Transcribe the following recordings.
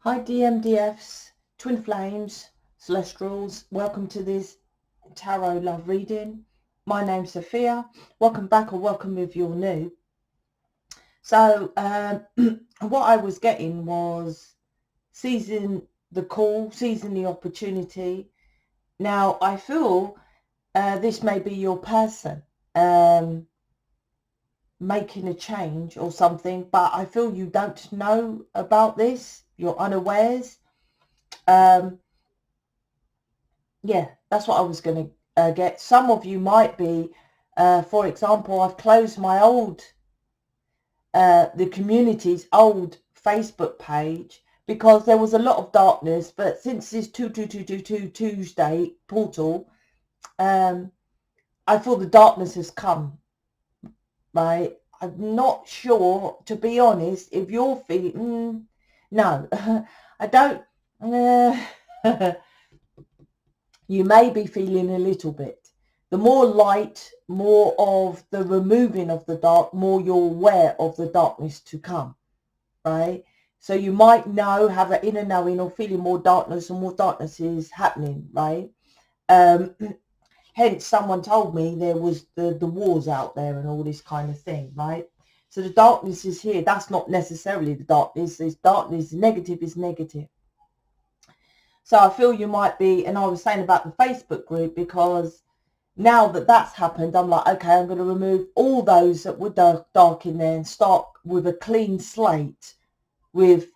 Hi DMDFs, Twin Flames, Celestials, welcome to this Tarot Love reading. My name's Sophia. Welcome back or welcome if you're new. So what I was getting was seizing the call, seizing the opportunity. Now I feel this may be your person making a change or something, but I feel you don't know about this. You're unawares. Yeah, that's what I was going to get. Some of you might be, for example, I've closed my the community's old Facebook page because there was a lot of darkness. But since this 22222 Tuesday portal, I feel the darkness has come, right? I'm not sure, to be honest, if you're feeling, no, I don't, you may be feeling a little bit. The more light, more of the removing of the dark, more you're aware of the darkness to come, right? So you might know, have an inner knowing or feeling more darkness, and more darkness is happening, right? Hence, someone told me there was the wars out there and all this kind of thing, right? So the darkness is here. That's not necessarily the darkness. It's darkness. Negative is negative. So I feel you might be, and I was saying about the Facebook group, because now that that's happened, I'm like, okay, I'm going to remove all those that were dark in there and start with a clean slate with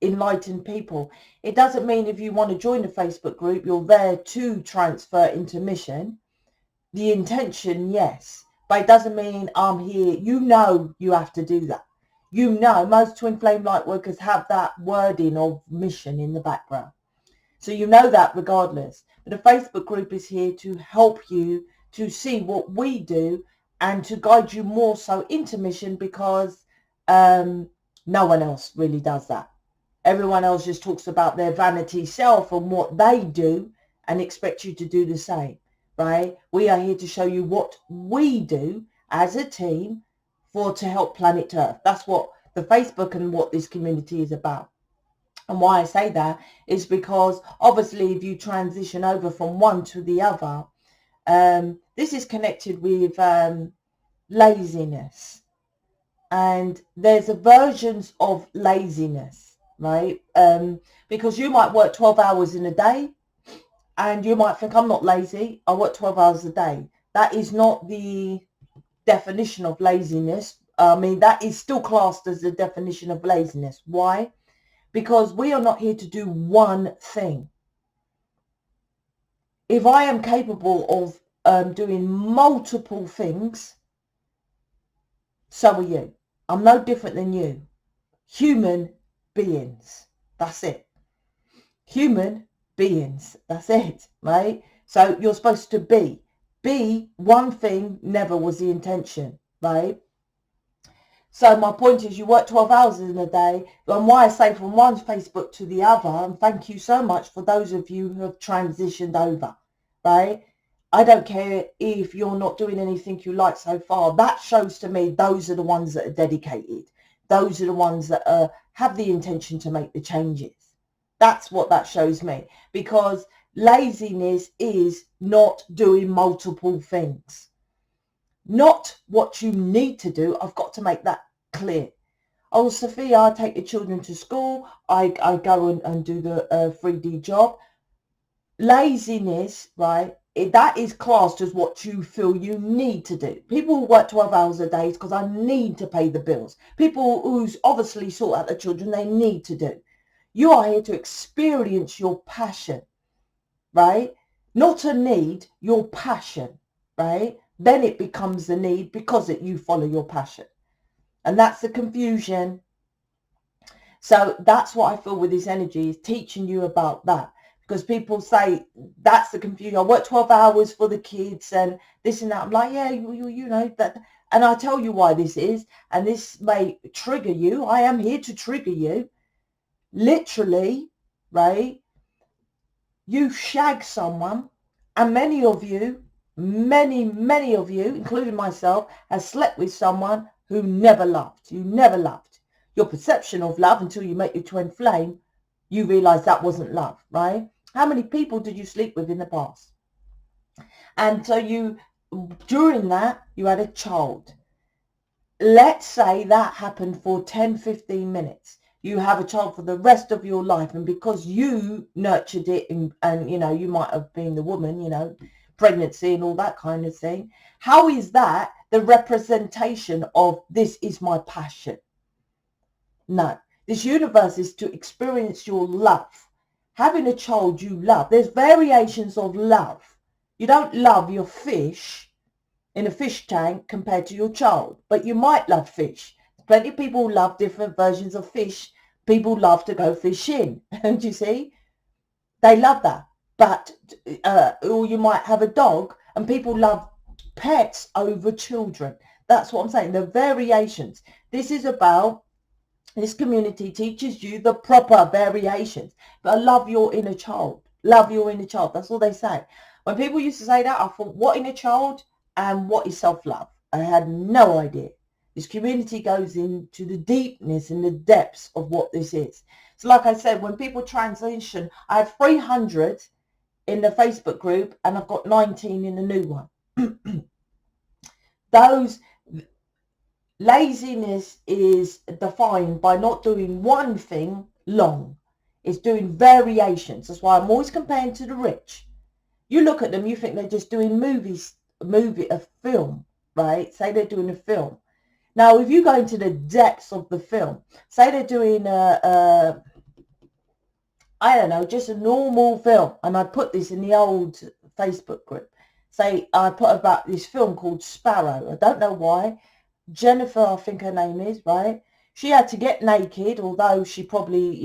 enlightened people. It doesn't mean if you want to join the Facebook group, you're there to transfer into mission. The intention, yes, but it doesn't mean I'm here. You know you have to do that. You know, most twin flame light workers have that wording of mission in the background. So you know that regardless. But the Facebook group is here to help you to see what we do and to guide you more so into mission, because no one else really does that. Everyone else just talks about their vanity self and what they do and expect you to do the same, right? We are here to show you what we do as a team to help planet Earth. That's what the Facebook and what this community is about. And why I say that is because obviously if you transition over from one to the other, this is connected with laziness. And there's versions of laziness, right? Because you might work 12 hours in a day and you might think, I'm not lazy, I work 12 hours a day. That is not the definition of laziness. I mean, that is still classed as the definition of laziness. Why? Because we are not here to do one thing. If I am capable of doing multiple things, so are you. I'm no different than you. Human beings. That's it. Human beings. That's it, right? So you're supposed to be. Be one thing never was the intention, right? So my point is, you work 12 hours in a day. And why I say from one Facebook to the other, and thank you so much for those of you who have transitioned over, right? I don't care if you're not doing anything you like so far. That shows to me those are the ones that are dedicated. Those are the ones that have the intention to make the changes. That's what that shows me. Because laziness is not doing multiple things. Not what you need to do. I've got to make that clear. Oh, Sophia, I take the children to school. I go and do the 3D job. Laziness, right? That is classed as what you feel you need to do. People who work 12 hours a day because I need to pay the bills. People who's obviously sort out the children, they need to do. You are here to experience your passion, right? Not a need, your passion, right? Then it becomes the need because you follow your passion. And that's the confusion. So that's what I feel with this energy, is teaching you about that. Because people say, that's the confusion. I work 12 hours for the kids and this and that. I'm like, yeah, you know that. And I tell you why this is. And this may trigger you. I am here to trigger you. Literally, right? You shag someone, and many of you, many of you, including myself, have slept with someone who never loved. You never loved. Your perception of love until you met your twin flame you realize that wasn't love, right? How many people did you sleep with in the past? And so during that, you had a child. Let's say that happened for 10, 15 minutes. You have a child for the rest of your life. And because you nurtured it and you might have been the woman, pregnancy and all that kind of thing. How is that the representation of this is my passion? No. This universe is to experience your love. Having a child you love. There's variations of love. You don't love your fish in a fish tank compared to your child, but you might love fish. Plenty of people love different versions of fish. People love to go fishing, and you see, they love that. But or you might have a dog, and people love pets over children. That's what I'm saying. The variations. This community teaches you the proper variations. But love your inner child. Love your inner child. That's all they say. When people used to say that, I thought, what inner child? And what is self-love? I had no idea. This community goes into the deepness and the depths of what this is. So like I said, when people transition, I have 300 in the Facebook group and I've got 19 in the new one. Those laziness is defined by not doing one thing long. It's doing variations. That's why I'm always comparing to the rich. You look at them, you think they're just doing a film, right? Say they're doing a film. Now, if you go into the depths of the film, say they're doing I don't know, just a normal film, and I put this in the old Facebook group. Say I put about this film called Sparrow. I don't know why. Jennifer, I think her name is, right? She had to get naked, although she probably,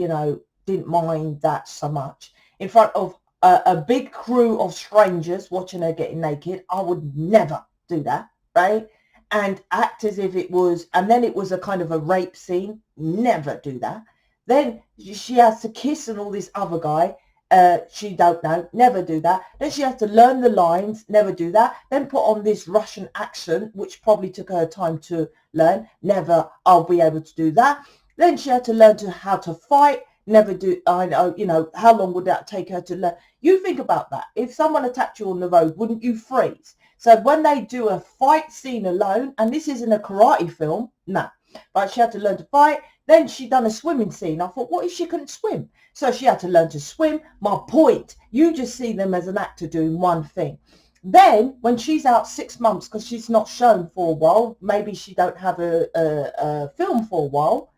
didn't mind that so much, in front of a big crew of strangers watching her getting naked. I would never do that, right? And act as if it was, and then it was a kind of a rape scene. Never do that. Then she has to kiss and all this other guy. She don't know. Never do that. Then she has to learn the lines. Never do that. Then put on this Russian accent, which probably took her time to learn. Never. I'll be able to do that. Then she had to learn how to fight. Never do. I know. How long would that take her to learn? You think about that. If someone attacked you on the road, wouldn't you freeze? So when they do a fight scene alone, and this isn't a karate film, no, but she had to learn to fight. Then she done a swimming scene. I thought, what if she couldn't swim? So she had to learn to swim. My point, you just see them as an actor doing one thing. Then when she's out 6 months, because she's not shown for a while, maybe she don't have a film for a while,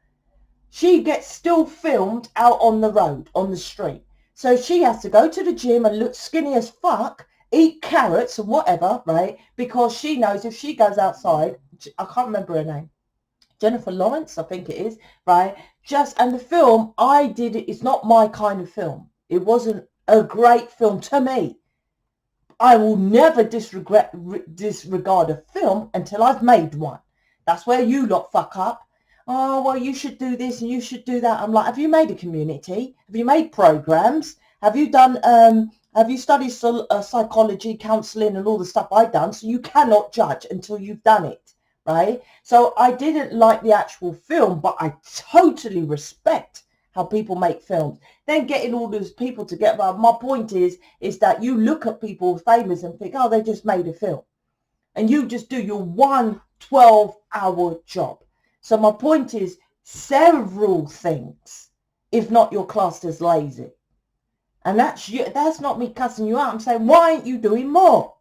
she gets still filmed out on the road, on the street. So she has to go to the gym and look skinny as fuck, eat carrots and whatever, right? Because she knows if she goes outside, I can't remember her name, Jennifer Lawrence, I think it is, right? And the film, I did it, it's not my kind of film. It wasn't a great film to me. I will never disregard a film until I've made one. That's where you lot fuck up. Oh, well, you should do this and you should do that. I'm like, have you made a community? Have you made programs? Have you done, have you studied psychology, counseling and all the stuff I've done? So you cannot judge until you've done it, right? So I didn't like the actual film, but I totally respect how people make films. Then getting all those people together. My point is that you look at people famous and think, oh, they just made a film. And you just do your 1 12-hour job. So my point is several things, if not you're classed as lazy. And that's not me cussing you out. I'm saying, why aren't you doing more?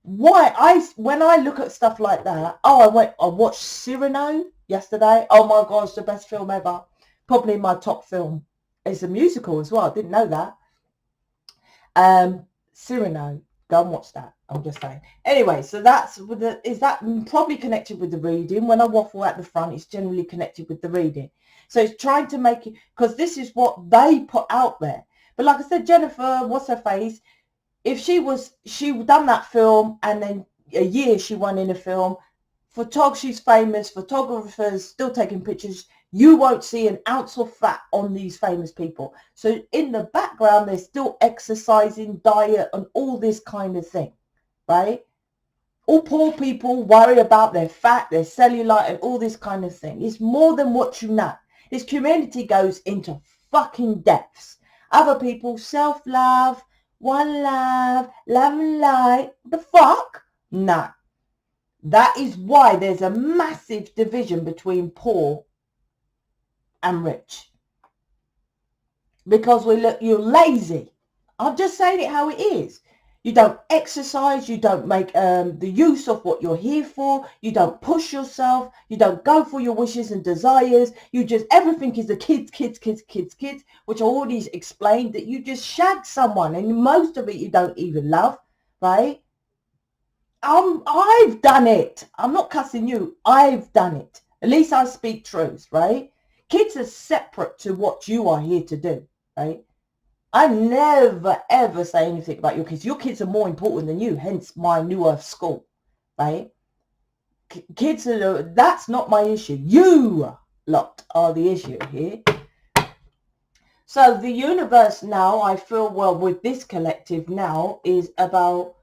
When I look at stuff like that, I watched Cyrano yesterday. Oh my gosh, the best film ever. Probably my top film. It's a musical as well. I didn't know that. Cyrano. Go and watch that. I'm just saying. Anyway, so is that probably connected with the reading? When I waffle at the front, it's generally connected with the reading. So it's trying to make it, because this is what they put out there. But like I said, Jennifer, what's her face? If she done that film and then a year she won in a film, she's famous, photographers still taking pictures, you won't see an ounce of fat on these famous people. So in the background, they're still exercising, diet and all this kind of thing, right? All poor people worry about their fat, their cellulite and all this kind of thing. It's more than what you know. This community goes into fucking depths. Other people, self-love, one love, love and light. The fuck? No. That is why there's a massive division between poor and rich. Because you're lazy. I'm just saying it how it is. You don't exercise, you don't make the use of what you're here for, you don't push yourself, you don't go for your wishes and desires, you just, everything is the kids, which I already explained, that you just shag someone, and most of it you don't even love, right? I've done it. I'm not cussing you. I've done it. At least I speak truth, right? Kids are separate to what you are here to do, right? I never, ever say anything about your kids. Your kids are more important than you, hence my New Earth school, right? Kids are, that's not my issue. You lot are the issue here. So the universe now, I feel, well, with this collective now, is about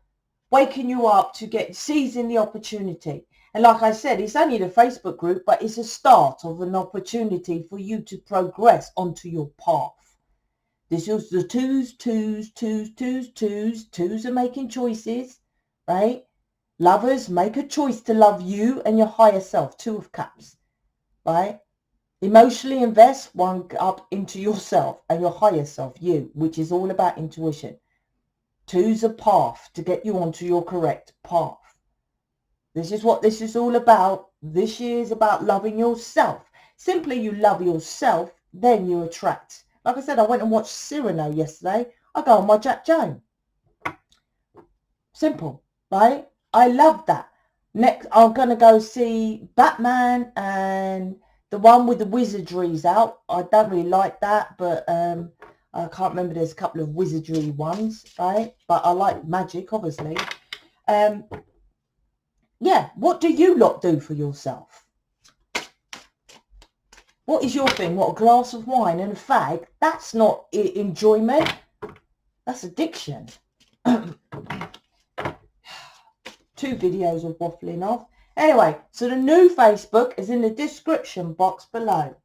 waking you up to seizing the opportunity. And like I said, it's only the Facebook group, but it's a start of an opportunity for you to progress onto your path. This is the twos are making choices, right? Lovers, make a choice to love you and your higher self, 2 of cups, right? Emotionally invest 1 up into yourself and your higher self, you, which is all about intuition. 2's a path to get you onto your correct path. This is what this is all about. This year is about loving yourself. Simply you love yourself, then you attract. Like I said, I went and watched Cyrano yesterday. I go on my Jack Joan. Simple, right? I love that. Next, I'm going to go see Batman and the one with the wizardries out. I don't really like that, but I can't remember. There's a couple of wizardry ones, right? But I like magic, obviously. Yeah, what do you lot do for yourself? What is your thing? What, a glass of wine and a fag? That's not enjoyment. That's addiction. 2 videos of waffling off. Anyway, so the new Facebook is in the description box below.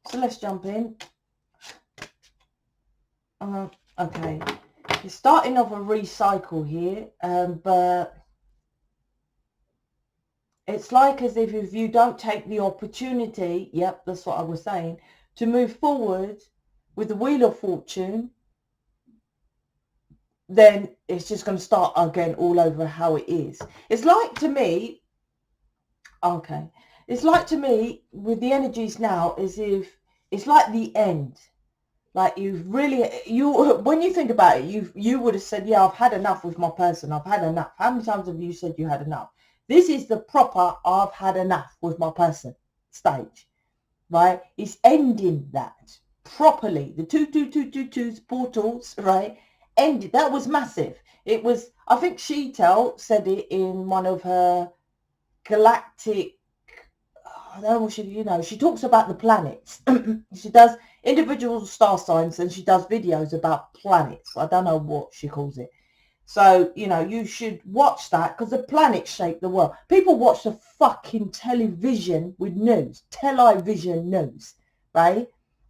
So let's jump in. Okay. You're starting off a recycle here, but it's like as if you don't take the opportunity, yep, that's what I was saying, to move forward with the Wheel of Fortune, then it's just going to start again all over how it is. It's like to me, okay, it's like to me with the energies now as if it's like the end. Like when you think about it, you would have said, yeah, I've had enough with my person. I've had enough. How many times have you said you had enough? This is the proper I've had enough with my person stage, right? It's ending that properly. The 2 portals, right? Ended. That was massive. It was, I think Sheetal said it in one of her galactic, I don't know what she talks about the planets. She does individual star signs and she does videos about planets. I don't know what she calls it. So, you should watch that because the planets shape the world. People watch the fucking television with news, television news, right?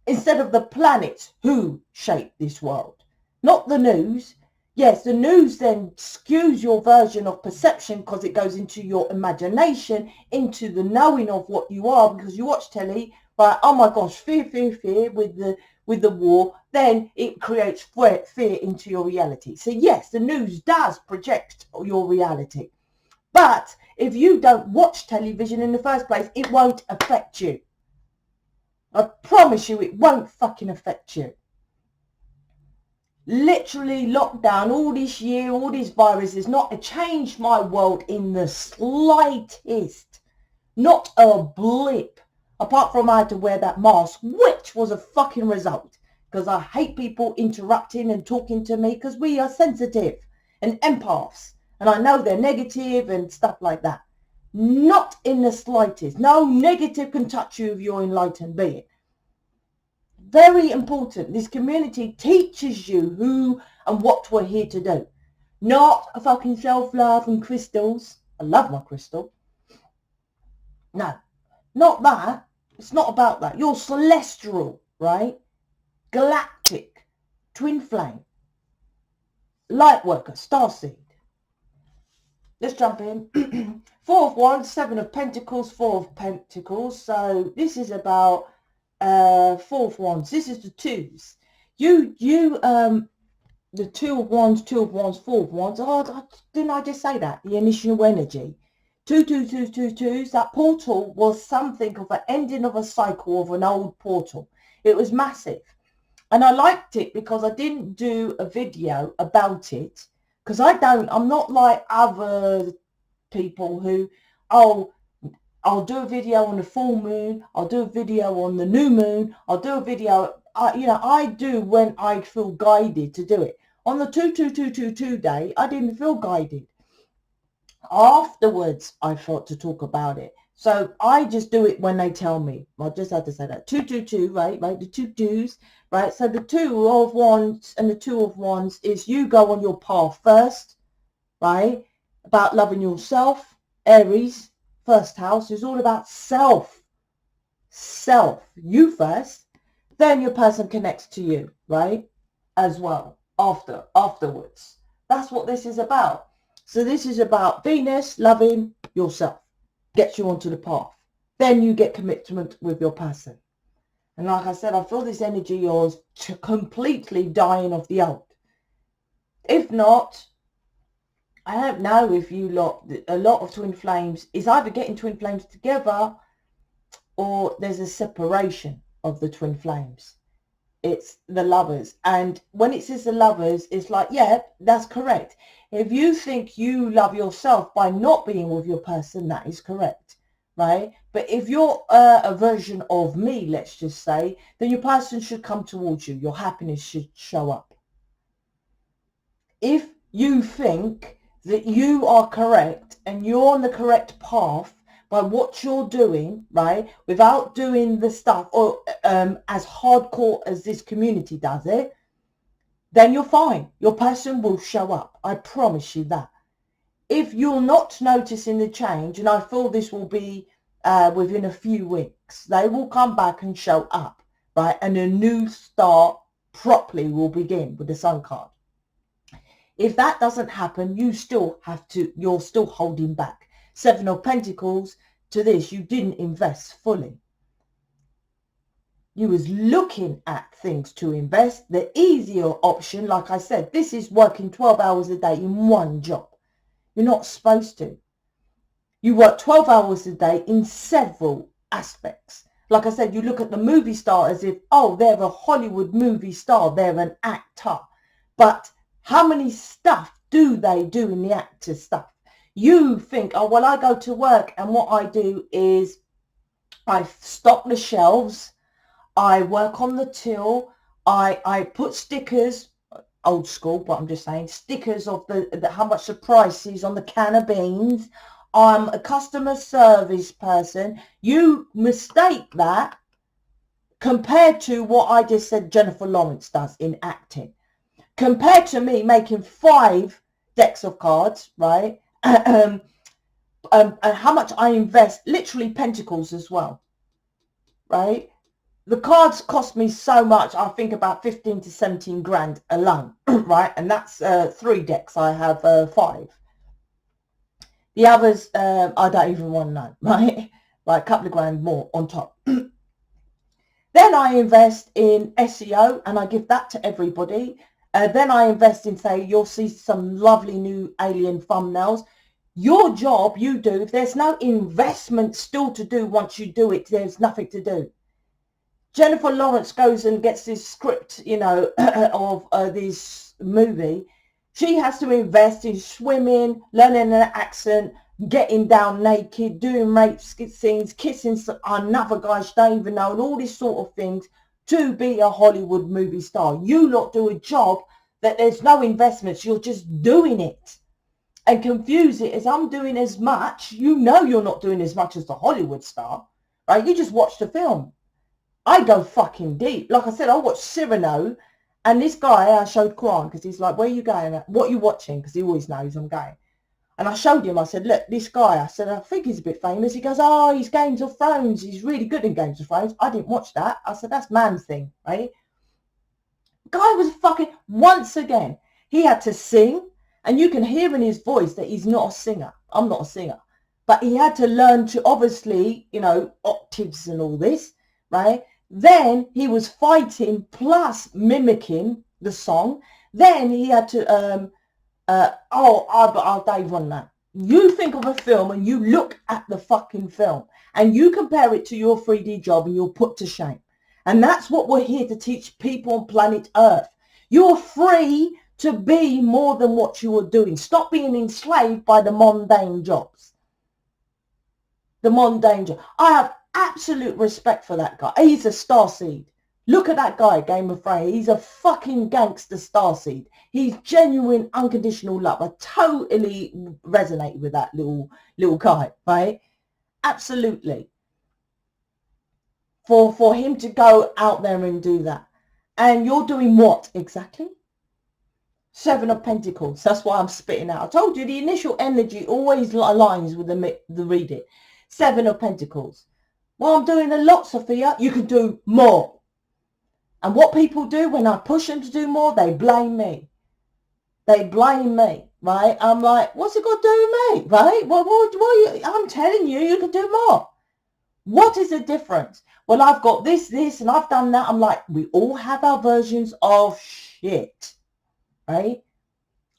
Instead of the planets who shape this world, not the news. Yes, the news then skews your version of perception because it goes into your imagination, into the knowing of what you are, because you watch telly, but oh my gosh, fear with the war, then it creates fear into your reality. So yes, the news does project your reality. But if you don't watch television in the first place, it won't affect you. I promise you, it won't fucking affect you. Literally lockdown all this year, all this virus has not changed my world in the slightest. Not a blip. Apart from I had to wear that mask, which was a fucking result. Because I hate people interrupting and talking to me because we are sensitive and empaths. And I know they're negative and stuff like that. Not in the slightest. No negative can touch you if you're enlightened being. Very important. This community teaches you who and what we're here to do. Not a fucking self-love and crystals. I love my crystal. No. Not that. It's not about that. You're celestial, right? Galactic, twin flame, lightworker, starseed. Let's jump in. Four of Wands, Seven of Pentacles, Four of Pentacles. So this is about Four of Wands. This is the twos. The Two of Wands, Two of Wands, Four of Wands. Oh, didn't I just say that? The initial energy. Two, twos. That portal was something of an ending of a cycle of an old portal. It was massive. And I liked it because I didn't do a video about it. Because I'm not like other people who, oh, I'll do a video on the full moon. I'll do a video on the new moon. I'll do a video, I do when I feel guided to do it. On the 22222 day, I didn't feel guided. Afterwards, I felt to talk about it. So I just do it when they tell me. I just had to say that. 222, right? The two twos, right? So the Two of Wands and the Two of Wands is you go on your path first, right? About loving yourself. Aries, first house, is all about self. You first. Then your person connects to you, right? As well, afterwards. That's what this is about. So this is about Venus loving yourself. Gets you onto the path. Then you get commitment with your person. And like I said, I feel this energy yours completely dying of the old. If not, I don't know if a lot of twin flames is either getting twin flames together or there's a separation of the twin flames. It's the lovers. And when it says the lovers, it's like, yeah, that's correct. If you think you love yourself by not being with your person, that is correct, right? But if you're a version of me, let's just say, then your person should come towards you. Your happiness should show up. If you think that you are correct and you're on the correct path by what you're doing, right, without doing the stuff or as hardcore as this community does it, then you're fine. Your person will show up. I promise you that. If you're not noticing the change, and I feel this will be within a few weeks, they will come back and show up, right? And a new start properly will begin with the Sun card. If that doesn't happen, you're still holding back. Seven of Pentacles, to this, you didn't invest fully. You was looking at things to invest. The easier option, like I said, this is working 12 hours a day in one job. You're not supposed to. You work 12 hours a day in several aspects. Like I said, you look at the movie star as if, oh, they're a Hollywood movie star. They're an actor. But how many stuff do they do in the actor stuff? You think, oh, well, I go to work and what I do is I stock the shelves. I work on the till. I put stickers, old school, but I'm just saying, stickers of the how much the price is on the can of beans. I'm a customer service person. You mistake that compared to what I just said Jennifer Lawrence does in acting. Compared to me making 5 decks of cards, right? And how much I invest, literally pentacles as well, right? The cards cost me so much, I think about 15 to 17 grand alone, right? And that's 3 decks. I have 5. The others, I don't even want to know, right? Like a couple of grand more on top. Then I invest in SEO and I give that to everybody. Then I invest in, say, you'll see some lovely new alien thumbnails. Your job, you do. If there's no investment still to do once you do it, there's nothing to do. Jennifer Lawrence goes and gets this script, of this movie. She has to invest in swimming, learning an accent, getting down naked, doing rape scenes, kissing another guy she don't even know, and all these sort of things to be a Hollywood movie star. You lot do a job that there's no investments. You're just doing it. And confuse it as I'm doing as much. You know you're not doing as much as the Hollywood star, right? You just watch the film. I go fucking deep. Like I said, I watched Cyrano, and this guy, I showed Kwan because he's like, where are you going? What are you watching? Because he always knows I'm going. And I showed him, I said, look, this guy, I said, I think he's a bit famous. He goes, oh, he's Games of Thrones. He's really good in Games of Thrones. I didn't watch that. I said, that's man's thing, right? Guy was fucking, once again, he had to sing. And you can hear in his voice that he's not a singer. I'm not a singer. But he had to learn to, obviously, you know, octaves and all this, right? Then he was fighting plus mimicking the song. Then he had to, I'll dive on that. You think of a film and you look at the fucking film and you compare it to your 3D job and you're put to shame. And that's what we're here to teach people on planet Earth. You're free to be more than what you are doing. Stop being enslaved by the mundane jobs. The mundane job. I have absolute respect for that guy. He's a starseed. Look at that guy, Game of Thrones. He's a fucking gangster starseed. He's genuine, unconditional love. I totally resonate with that little guy, right? Absolutely. For him to go out there and do that. And you're doing what exactly? 7 of Pentacles. That's why I'm spitting out. I told you the initial energy always aligns with the reading. 7 of Pentacles. Well, I'm doing a lot, Sophia. You can do more. And what people do when I push them to do more, they blame me. They blame me, right? I'm like, what's it got to do with me, right? Well, I'm telling you, you can do more. What is the difference? Well, I've got this, and I've done that. I'm like, we all have our versions of shit, right?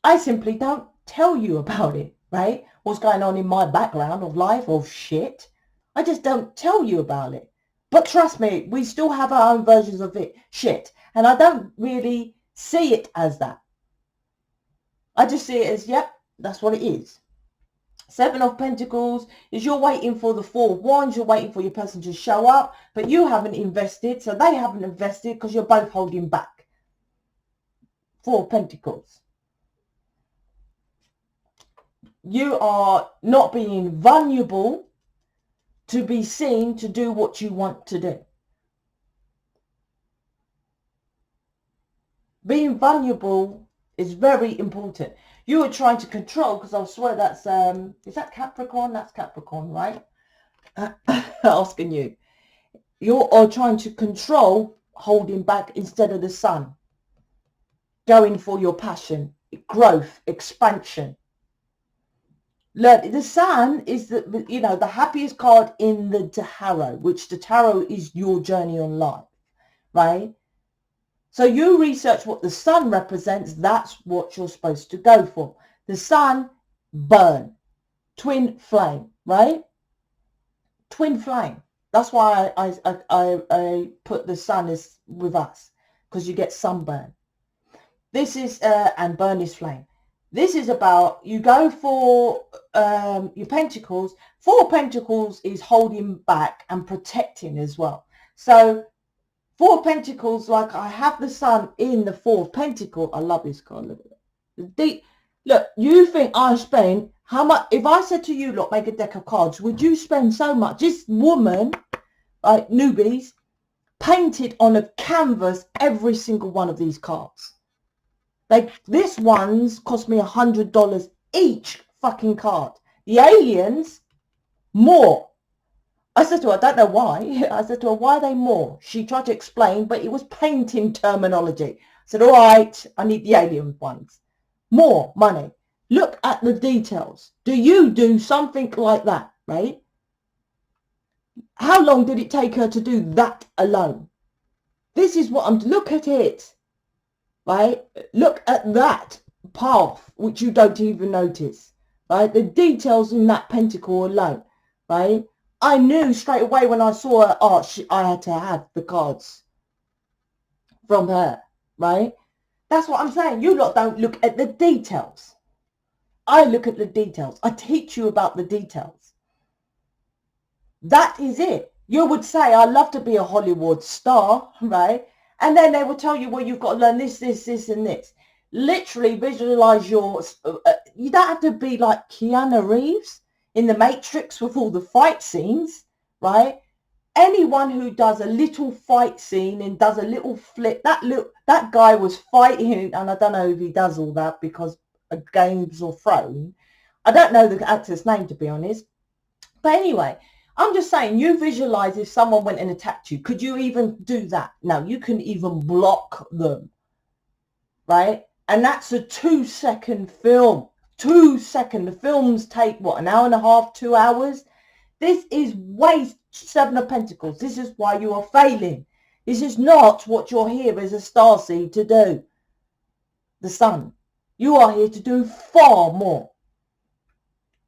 I simply don't tell you about it, right? What's going on in my background of life of shit. I just don't tell you about it. But trust me, we still have our own versions of it, shit. And I don't really see it as that. I just see it as, yep, that's what it is. 7 of Pentacles is you're waiting for the 4 of Wands. You're waiting for your person to show up, but you haven't invested. So they haven't invested because you're both holding back. 4 of Pentacles. You are not being vulnerable to be seen to do what you want to do. Being vulnerable is very important. You are trying to control, because I swear that's, is that Capricorn? That's Capricorn, right? Asking you. You are trying to control, holding back instead of the sun. Going for your passion, growth, expansion. Look, the sun is the, you know, the happiest card in the tarot, which the tarot is your journey on life, right? So you research what the sun represents. That's what you're supposed to go for. The sun, burn, twin flame, right? Twin flame. That's why I put the sun as with us, because you get sunburn. This is, and burn is flame. This is about, you go for your pentacles. 4 pentacles is holding back and protecting as well. So 4 pentacles, like I have the sun in the 4 of pentacles. I love this card. Look at that. Look, you think I spend how much? If I said to you, look, make a deck of cards, would you spend so much? This woman, like newbies, painted on a canvas every single one of these cards. Like, this one's cost me $100 each fucking card. The aliens, more. I said to her, I don't know why. I said to her, why are they more? She tried to explain, but it was painting terminology. I said, all right, I need the alien ones. More money. Look at the details. Do you do something like that, right? How long did it take her to do that alone? This is what I'm, look at it. Right? Look at that path, which you don't even notice, right? The details in that pentacle alone, right? I knew straight away when I saw her art, I had to have the cards from her, right? That's what I'm saying. You lot don't look at the details. I look at the details. I teach you about the details. That is it. You would say, I love to be a Hollywood star, right? And then they will tell you, well, you've got to learn this, this, this, and this. Literally visualize your, you don't have to be like Keanu Reeves in The Matrix with all the fight scenes, right? Anyone who does a little fight scene and does a little flip, that guy was fighting, and I don't know if he does all that because Games of Thrones. I don't know the actor's name, to be honest. But anyway, I'm just saying, you visualize if someone went and attacked you. Could you even do that? No, you can even block them, right? And that's a 2-second film. 2 seconds. The films take, what, an hour and a half, 2 hours? This is waste. 7 of Pentacles. This is why you are failing. This is not what you're here as a starseed to do. The sun. You are here to do far more.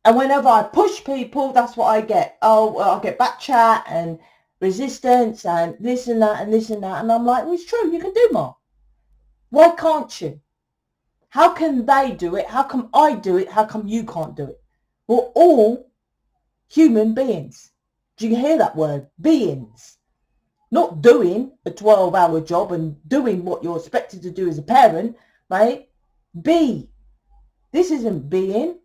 And whenever I push people, that's what I get. Oh, well, I get back chat and resistance and this and that and this and that. And I'm like, well, it's true. You can do more. Why can't you? How can they do it? How come I do it? How come you can't do it? We're all human beings. Do you hear that word? Beings. Not doing a 12-hour job and doing what you're expected to do as a parent, right? Be. This isn't being.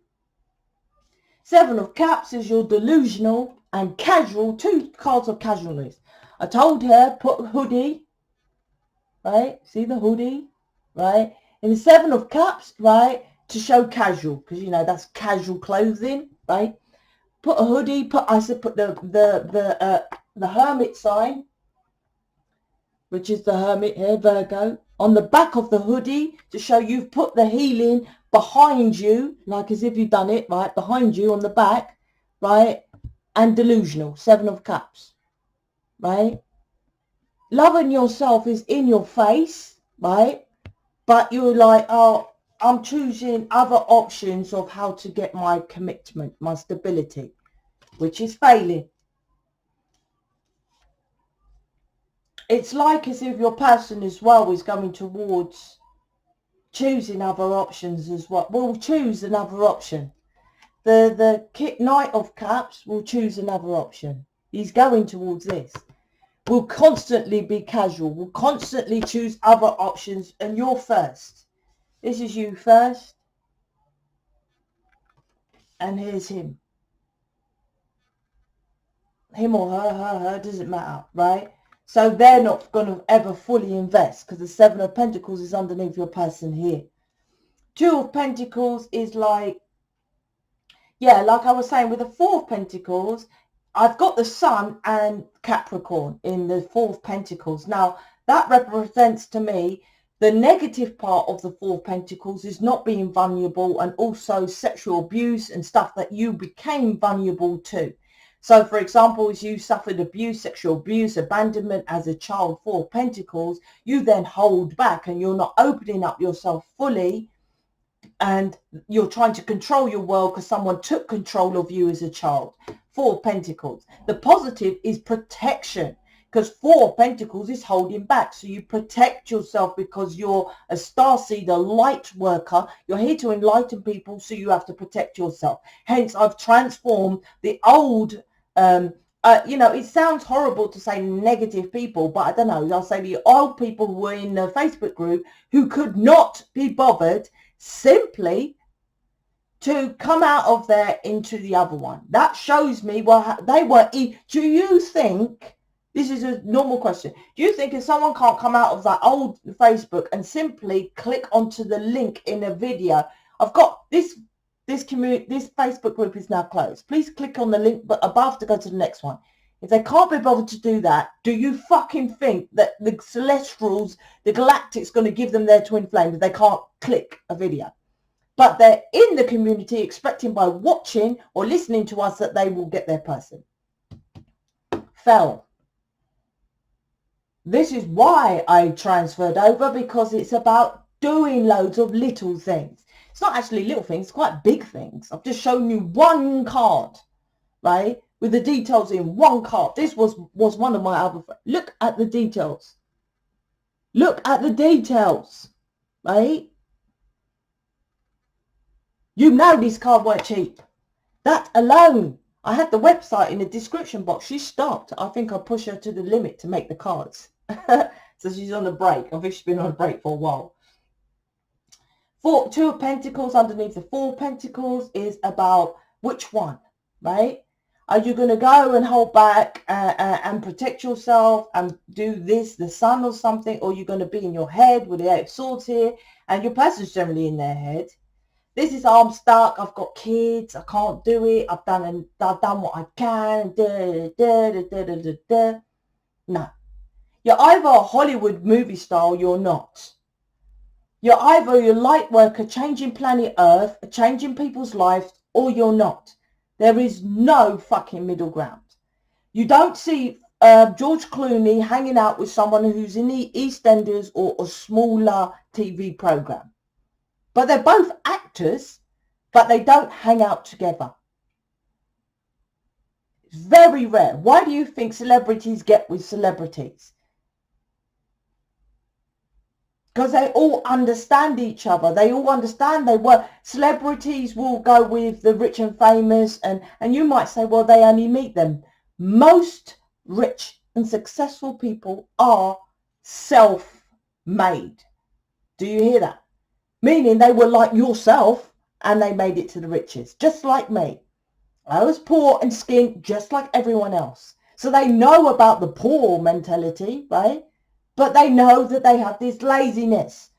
7 of Cups is your delusional and casual. 2 cards of casualness. I told her, put a hoodie, right? See the hoodie, right? In the 7 of Cups, right? To show casual, because, you know, that's casual clothing, right? Put a hoodie, I said put the hermit sign, which is the hermit here, Virgo, on the back of the hoodie to show you've put the healing behind you, like as if you've done it, right, behind you on the back, right, and delusional, 7 of Cups, right? Loving yourself is in your face, right, but you're like, oh, I'm choosing other options of how to get my commitment, my stability, which is failing. It's like as if your person as well is going towards choosing other options as well. We'll choose another option. The Knight of Cups will choose another option. He's going towards this. We'll constantly be casual. We'll constantly choose other options, and you're first. This is you first. And here's him. Him or her, doesn't matter, right? So they're not going to ever fully invest because the 7 of Pentacles is underneath your person here. 2 of Pentacles is like, yeah, like I was saying with the 4 of Pentacles, I've got the Sun and Capricorn in the 4 of Pentacles. Now, that represents to me the negative part of the 4 of Pentacles is not being vulnerable, and also sexual abuse and stuff that you became vulnerable to. So, for example, as you suffered abuse, sexual abuse, abandonment as a child, 4 of Pentacles, you then hold back and you're not opening up yourself fully, and you're trying to control your world because someone took control of you as a child. 4 of Pentacles. The positive is protection, because 4 of Pentacles is holding back. So you protect yourself because you're a starseed, a light worker. You're here to enlighten people, so you have to protect yourself. Hence, I've transformed the old, you know, it sounds horrible to say negative people, but I don't know. I'll say the old people who were in the Facebook group who could not be bothered simply to come out of there into the other one. That shows me, well, they were. Do you think, this is a normal question, do you think if someone can't come out of that old Facebook and simply click onto the link in a video, I've got this community, this Facebook group is now closed, please click on the link above to go to the next one. If they can't be bothered to do that, do you fucking think that the Celestials, the Galactic's going to give them their twin flame if they can't click a video? But they're in the community expecting by watching or listening to us that they will get their person. Fell. This is why I transferred over, because it's about doing loads of little things. It's not actually little things, it's quite big things. I've just shown you one card, right? With the details in one card. This was one of my other friends. Look at the details. Look at the details, right? You know this card weren't cheap. That alone. I had the website in the description box. She stopped. I think I pushed her to the limit to make the cards. So she's on a break. I think she's been on a break for a while. 2 of Pentacles underneath the 4 of Pentacles is about which one, right? Are you going to go and hold back and protect yourself and do this, the Sun or something? Or are you going to be in your head with the 8 of Swords here? And your person's generally in their head. This is, I'm stuck, I've got kids, I can't do it, I've done what I can. No. You're either a Hollywood movie star or you're not. You're either your light worker changing planet Earth, changing people's lives, or you're not. There is no fucking middle ground. You don't see George Clooney hanging out with someone who's in the EastEnders or a smaller TV program. But they're both actors, but they don't hang out together. It's very rare. Why do you think celebrities get with celebrities? Because they all understand each other. They all understand celebrities will go with the rich and famous, and you might say, well, they only meet them. Most rich and successful people are self-made. Do you hear that? Meaning they were like yourself and they made it to the riches, just like me. I was poor and skint just like everyone else. So they know about the poor mentality, right? But they know that they have this laziness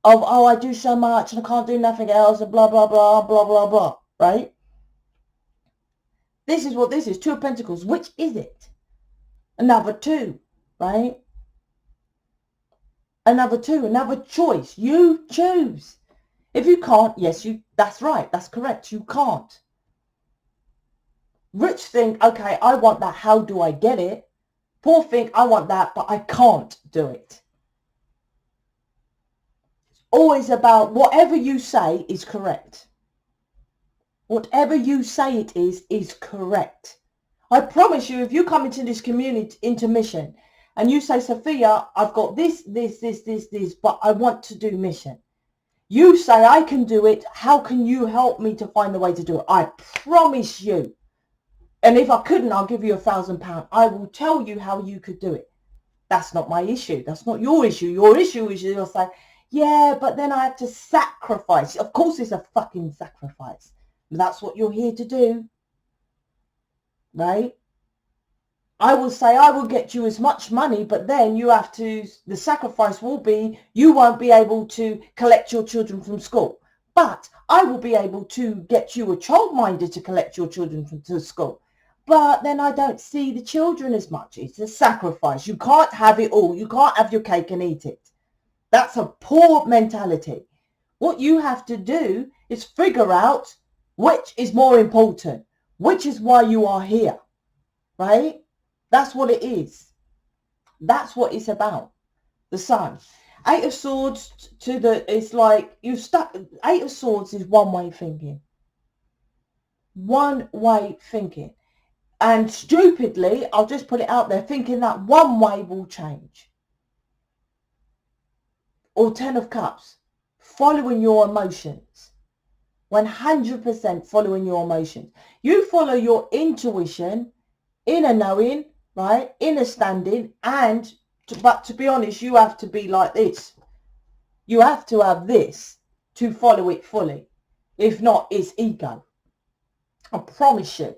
of, oh, I do so much and I can't do nothing else and blah, blah, blah, blah, blah, blah, right? This is what this is, Two of Pentacles. Which is it? Another two, right? Another two, another choice. You choose. If you can't, yes, that's right. That's correct. You can't. Rich think, okay, I want that. How do I get it? Poor think, I want that, but I can't do it. It's always about whatever you say is correct. Whatever you say it is correct. I promise you, if you come into this community, into mission, and you say, Sophia, I've got this, but I want to do mission. You say, I can do it. How can you help me to find the way to do it? I promise you. And if I couldn't, I'll give you £1,000. I will tell you how you could do it. That's not my issue. That's not your issue. Your issue is you'll say, yeah, but then I have to sacrifice. Of course it's a fucking sacrifice. That's what you're here to do. Right? I will say I will get you as much money, but then you have to, the sacrifice will be, you won't be able to collect your children from school. But I will be able to get you a childminder to collect your children from school. But then I don't see the children as much. It's a sacrifice. You can't have it all. You can't have your cake and eat it. That's a poor mentality. What you have to do is figure out which is more important, which is why you are here, right? That's what it is. That's what it's about. The Sun. Eight of Swords it's like you've stuck. Eight of Swords is one-way thinking. One-way thinking. And stupidly, I'll just put it out there, thinking that one way will change. Or 10 of Cups, following your emotions. 100% following your emotions. You follow your intuition, inner knowing, right? Inner standing, but to be honest, you have to be like this. You have to have this to follow it fully. If not, it's ego. I promise you.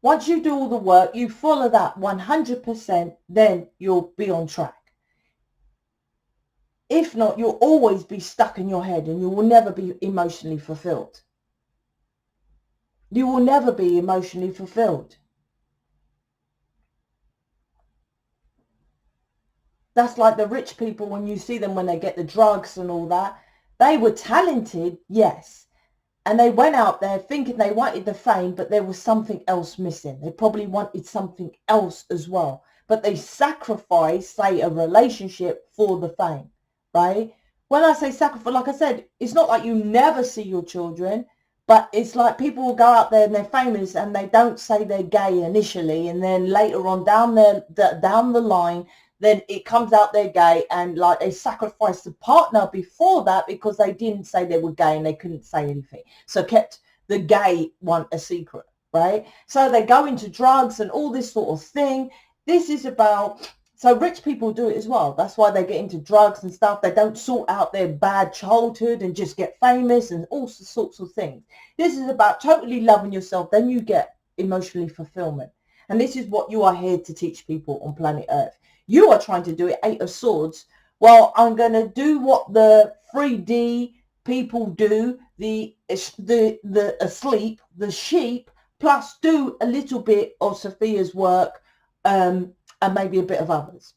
Once you do all the work, you follow that 100%, then you'll be on track. If not, you'll always be stuck in your head and you will never be emotionally fulfilled. You will never be emotionally fulfilled. That's like the rich people when you see them when they get the drugs and all that. They were talented, yes. And they went out there thinking they wanted the fame, but there was something else missing. They probably wanted something else as well. But they sacrificed, say, a relationship for the fame, right? When I say sacrifice, like I said, it's not like you never see your children, but it's like people will go out there and they're famous and they don't say they're gay initially. And then later on down the line, then it comes out they're gay, and like they sacrificed the partner before that because they didn't say they were gay and they couldn't say anything. So kept the gay one a secret, right? So they go into drugs and all this sort of thing. This is about, so rich people do it as well. That's why they get into drugs and stuff. They don't sort out their bad childhood and just get famous and all sorts of things. This is about totally loving yourself. Then you get emotionally fulfillment. And this is what you are here to teach people on planet Earth. You are trying to do it, Eight of Swords. Well, I'm going to do what the 3D people do the asleep, the sheep, plus do a little bit of Sophia's work, and maybe a bit of others.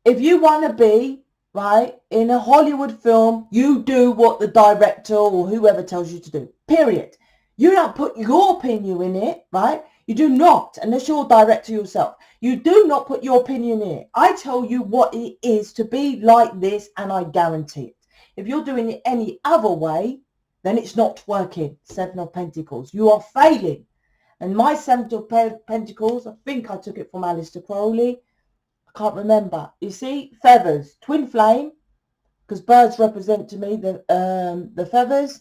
If you want to be, right, in a Hollywood film, you do what the director or whoever tells you to do, period. You don't put your opinion in it, right? You do not, unless you're a director yourself. You do not put your opinion in it. I tell you what it is to be like this, and I guarantee it. If you're doing it any other way, then it's not working. Seven of Pentacles. You are failing. And my Seven of Pentacles, I think I took it from Aleister Crowley. I can't remember. You see, feathers, twin flame, because birds represent to me the feathers.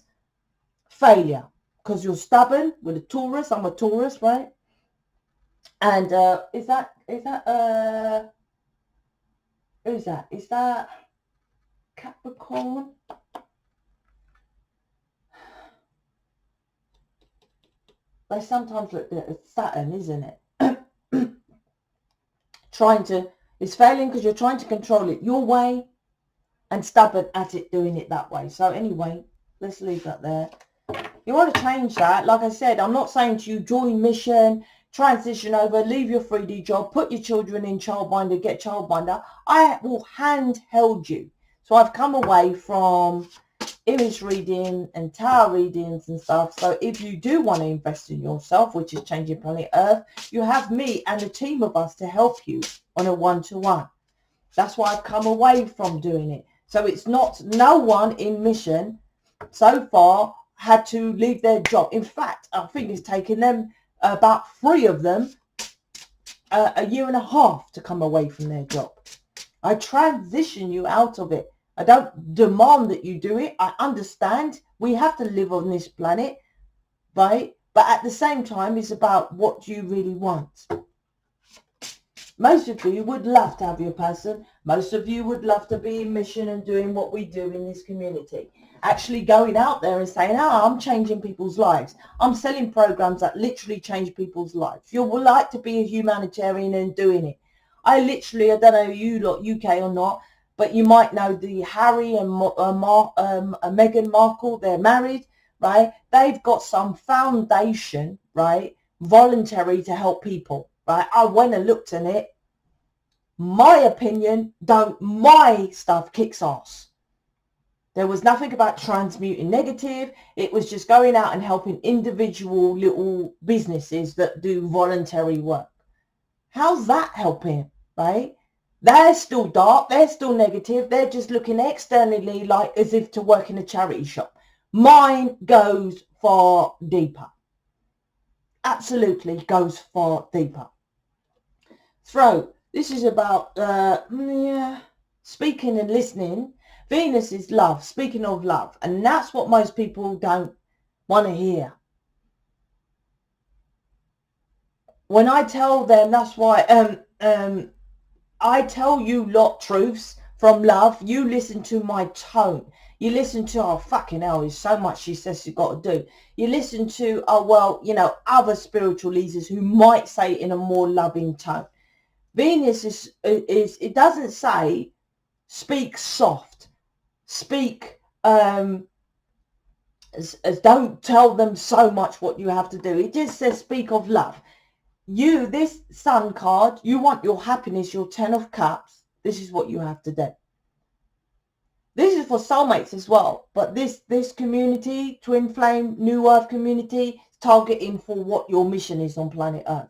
Failure, because you're stubborn with a Taurus. I'm a Taurus, right? And is that who's that? Is that Capricorn? They sometimes look at Saturn, isn't it? It's failing because you're trying to control it your way and stubborn at it doing it that way. So anyway, let's leave that there. You want to change that. Like I said, I'm not saying to you, join mission, transition over, leave your 3D job, put your children in childminder, get childminder. I will handheld you. So I've come away from image reading and tarot readings and stuff. So if you do want to invest in yourself, which is changing planet Earth, you have me and a team of us to help you on a one-to-one. That's why I've come away from doing it. So it's not, no one in mission so far had to leave their job. In fact, I think it's taken them, about 3 of them, a year and a half to come away from their job. I transition you out of it. I don't demand that you do it. I understand we have to live on this planet, right? But at the same time, it's about what you really want. Most of you would love to have your person. Most of you would love to be in mission and doing what we do in this community. Actually going out there and saying, oh, I'm changing people's lives. I'm selling programs that literally change people's lives. You would like to be a humanitarian and doing it. I don't know you lot UK or not, but you might know the Harry and Meghan Markle, they're married, right? They've got some foundation, right? Voluntary to help people, right? I went and looked at it. My opinion, my stuff kicks ass. There was nothing about transmuting negative. It was just going out and helping individual little businesses that do voluntary work. How's that helping, right? They're still dark. They're still negative. They're just looking externally like as if to work in a charity shop. Mine goes far deeper. Absolutely goes far deeper. So this is about speaking and listening. Venus is love, speaking of love. And that's what most people don't want to hear. When I tell them, that's why I tell you lot truths from love. You listen to my tone. You listen to, oh, fucking hell, there's so much she says she's got to do. You listen to, oh, well, you know, other spiritual leaders who might say it in a more loving tone. Venus is it doesn't say speak soft. Speak, don't tell them so much what you have to do. It just says speak of love. You, this Sun card, you want your happiness, your 10 of Cups. This is what you have to do. This is for soulmates as well. But this community, Twin Flame, New Earth community, is targeting for what your mission is on planet Earth.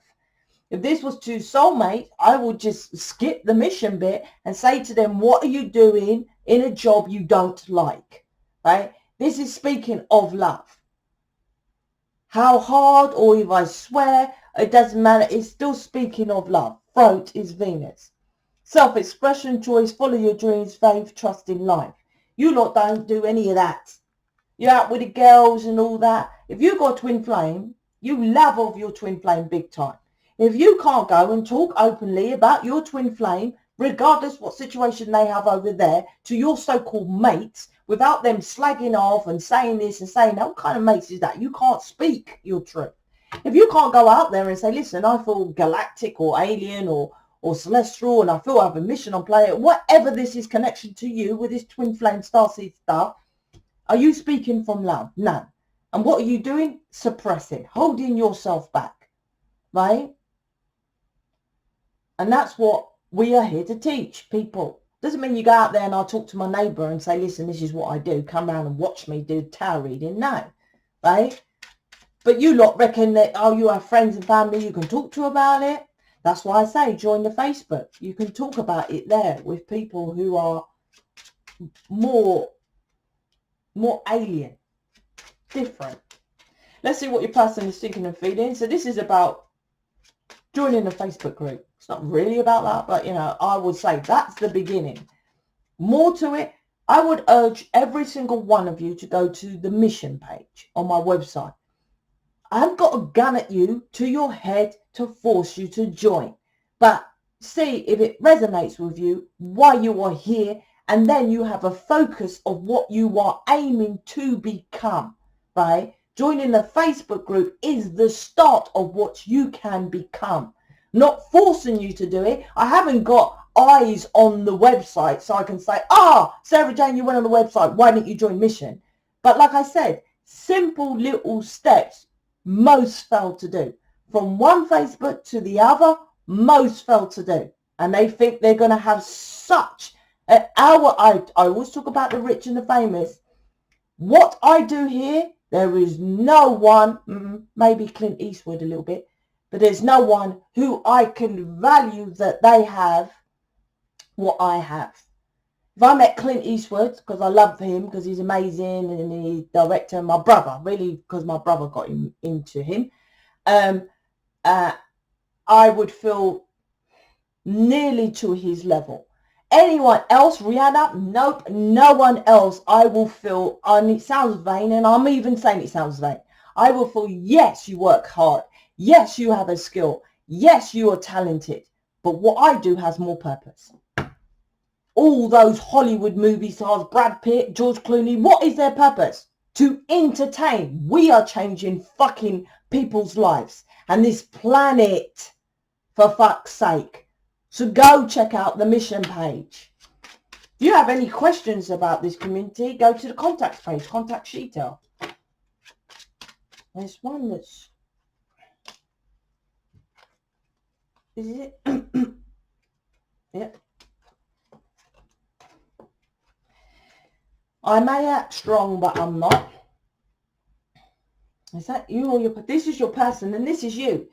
If this was to soulmates, I would just skip the mission bit and say to them, what are you doing in a job you don't like, right? This is speaking of love. How hard, or if I swear, it doesn't matter. It's still speaking of love. Throat is Venus. Self-expression, choice, follow your dreams, faith, trust in life. You lot don't do any of that. You're out with the girls and all that. If you got a twin flame, you love of your twin flame big time. If you can't go and talk openly about your twin flame, regardless what situation they have over there, to your so-called mates, without them slagging off and saying this and saying that, what kind of mates is that? You can't speak your truth. If you can't go out there and say, listen, I feel galactic or alien or celestial, and I feel I have a mission on planet, whatever this is connection to you with this twin flame starseed stuff, Are you speaking from love? No. And what are you doing? Suppressing, holding yourself back, right? And that's what we are here to teach people. Doesn't mean you go out there and I'll talk to my neighbour and say, listen, this is what I do. Come round and watch me do tarot reading. No, right? But you lot reckon that, oh, you have friends and family you can talk to about it. That's why I say join the Facebook. You can talk about it there with people who are more alien, different. Let's see what your person is thinking and feeling. So this is about joining a Facebook group. It's not really about that, but, you know, I would say that's the beginning. More to it, I would urge every single one of you to go to the mission page on my website. I haven't got a gun at you to your head to force you to join, but see if it resonates with you, why you are here, and then you have a focus of what you are aiming to become, right? Joining the Facebook group is the start of what you can become, not forcing you to do it. I haven't got eyes on the website so I can say, Sarah Jane, you went on the website, why didn't you join mission? But like I said, simple little steps most fail to do. From one Facebook to the other, most fail to do. And they think they're going to have such an hour. I always talk about the rich and the famous. What I do here, there is no one, maybe Clint Eastwood a little bit, but there's no one who I can value that they have what I have. If I met Clint Eastwood, because I love him, because he's amazing, and he's director, my brother, really, because my brother got him into him, I would feel nearly to his level. Anyone else, Rihanna, nope, no one else, I will feel, and it sounds vain, and I'm even saying it sounds vain, I will feel, yes, you work hard, yes, you have a skill, yes, you are talented, but what I do has more purpose. All those Hollywood movie stars, Brad Pitt, George Clooney, what is their purpose? To entertain. We are changing fucking people's lives and this planet, for fuck's sake. So go check out the mission page. If you have any questions about this community, go to the contact page, contact Sheetal. There's one that's... Is it? Yeah. I may act strong, but I'm not. Is that you or your... This is your person and this is you.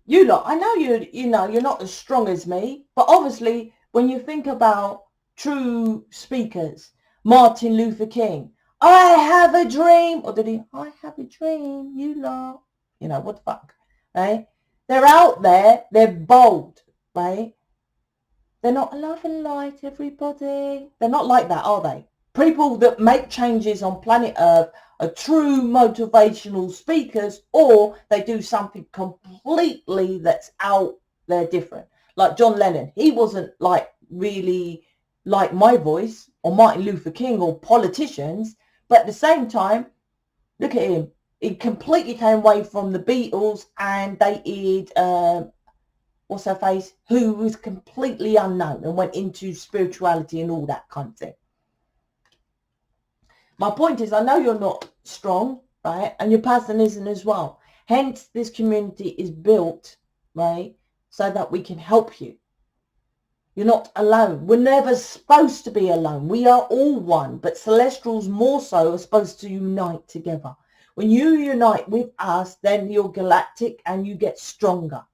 You lot, I know you know, you're not as strong as me, but obviously when you think about true speakers, Martin Luther King, I have a dream, or did he, I have a dream, you lot, you know, what the fuck, right? They're out there, they're bold, right? They're not love and light, everybody. They're not like that, are they? People that make changes on planet Earth are true motivational speakers, or they do something completely that's out there different. Like John Lennon, he wasn't like really like my voice or Martin Luther King or politicians, but at the same time, look at him. He completely came away from the Beatles and dated, what's her face, who was completely unknown and went into spirituality and all that kind of thing. My point is, I know you're not strong, right? And your person isn't as well. Hence, this community is built, right, so that we can help you. You're not alone. We're never supposed to be alone. We are all one, but celestials more so are supposed to unite together. When you unite with us, then you're galactic and you get stronger.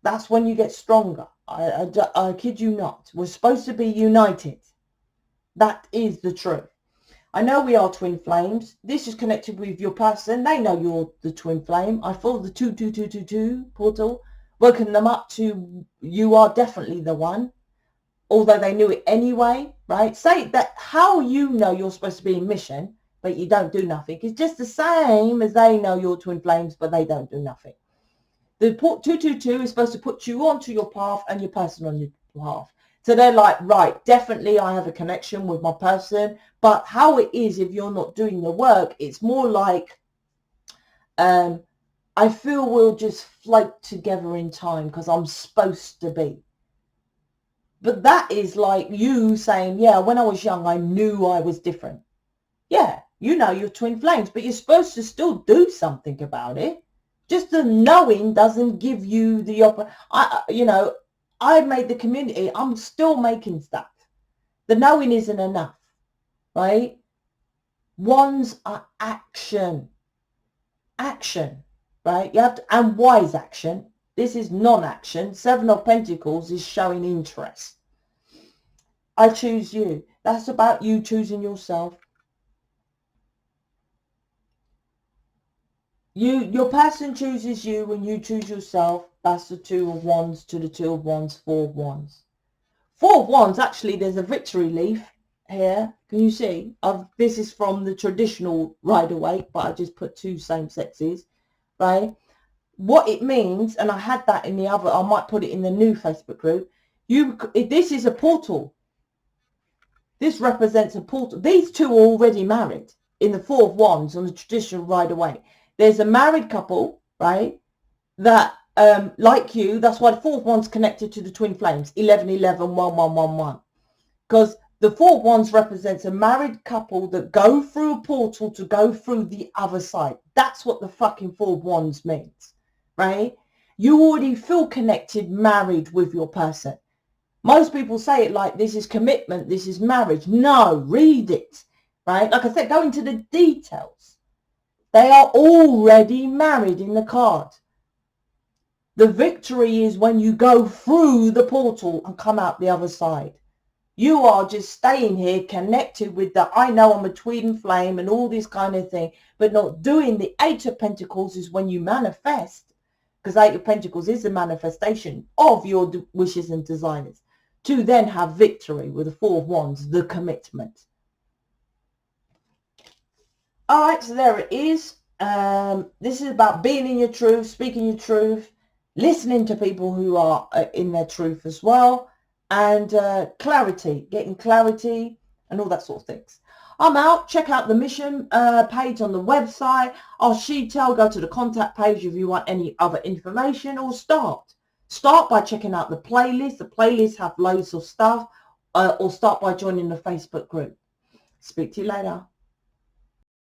That's when you get stronger. I kid you not. We're supposed to be united. That is the truth. I know we are twin flames. This is connected with your person. They know you're the twin flame. I follow the 22222 portal, woken them up to you are definitely the one, although they knew it anyway, right? Say that how you know you're supposed to be in mission, but you don't do nothing. It's just the same as they know you're twin flames, but they don't do nothing. The 222 is supposed to put you onto your path and your person on your path. So they're like, right, definitely I have a connection with my person. But how it is if you're not doing the work, it's more like, I feel we'll just float together in time because I'm supposed to be. But that is like you saying, yeah, when I was young, I knew I was different. You know your twin flames, but you're supposed to still do something about it. Just the knowing doesn't give you the I made the community. I'm still making stuff. The knowing isn't enough, right? Wands are action, right? You have to, and wise action. This is non-action. Seven of Pentacles is showing interest. I choose you. That's about you choosing yourself. Your person chooses you when you choose yourself. That's the Two of Wands to the Two of Wands, Four of Wands. Four of Wands, actually, there's a victory leaf here. Can you see? This is from the traditional Rider-Waite, but I just put two same sexes, right? What it means, and I had that in the other, I might put it in the new Facebook group. This is a portal. This represents a portal. These two are already married in the Four of Wands on the traditional Rider-Waite. There's a married couple, right, that, like you, that's why the Four of Wands connected to the twin flames, 11, 11, 1, 1, 1, 1. Because the Four of Wands represents a married couple that go through a portal to go through the other side. That's what the fucking Four of Wands means, right? You already feel connected, married with your person. Most people say it like this is commitment, this is marriage. No, read it, right? Like I said, go into the details. They are already married in the card. The victory is when you go through the portal and come out the other side. You are just staying here connected with the, I know I'm a twin flame and all this kind of thing, but not doing the Eight of Pentacles is when you manifest, because Eight of Pentacles is a manifestation of your wishes and desires, to then have victory with the Four of Wands, the commitment. All right, so there it is. This is about being in your truth, speaking your truth, listening to people who are in their truth as well, and clarity, getting clarity and all that sort of things. I'm out. Check out the mission page on the website. Go to the contact page if you want any other information, or start by checking out the playlist. The playlists have loads of stuff, or start by joining the Facebook group. Speak to you later.